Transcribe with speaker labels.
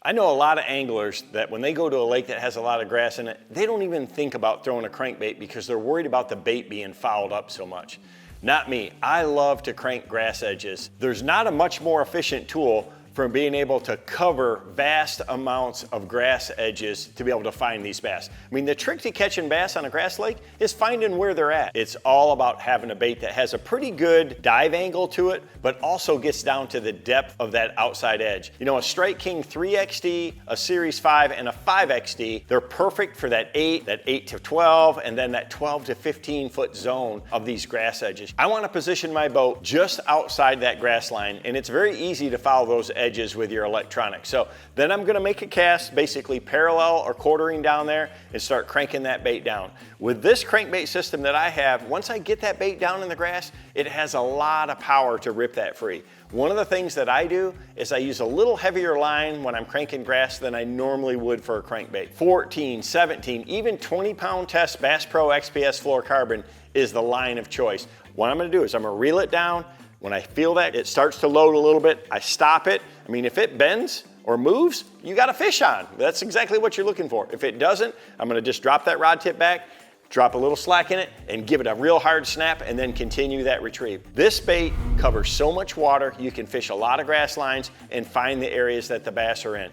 Speaker 1: I know a lot of anglers that when they go to a lake that has a lot of grass in it, they don't even think about throwing a crankbait because they're worried about the bait being fouled up so much. Not me. I love to crank grass edges. There's not a much more efficient tool for being able to cover vast amounts of grass edges to be able to find these bass. I mean, the trick to catching bass on a grass lake is finding where they're at. It's all about having a bait that has a pretty good dive angle to it, but also gets down to the depth of that outside edge. You know, a Strike King 3XD, a Series 5, and a 5XD, they're perfect for that 8 to 12, and then that 12 to 15 foot zone of these grass edges. I want to position my boat just outside that grass line, and it's very easy to follow those edges with your electronics. So then I'm going to make a cast, basically parallel or quartering down there, and start cranking that bait down. With this crankbait system that I have, once I get that bait down in the grass, it has a lot of power to rip that free. One of the things that I do is I use a little heavier line when I'm cranking grass than I normally would for a crankbait. 14, 17, even 20-pound test Bass Pro XPS Fluorocarbon is the line of choice. What I'm going to do is I'm going to reel it down. When I feel that it starts to load a little bit, I stop it. I mean, if it bends or moves, you got a fish on. That's exactly what you're looking for. If it doesn't, I'm gonna just drop that rod tip back, drop a little slack in it, and give it a real hard snap, and then continue that retrieve. This bait covers so much water, you can fish a lot of grass lines and find the areas that the bass are in.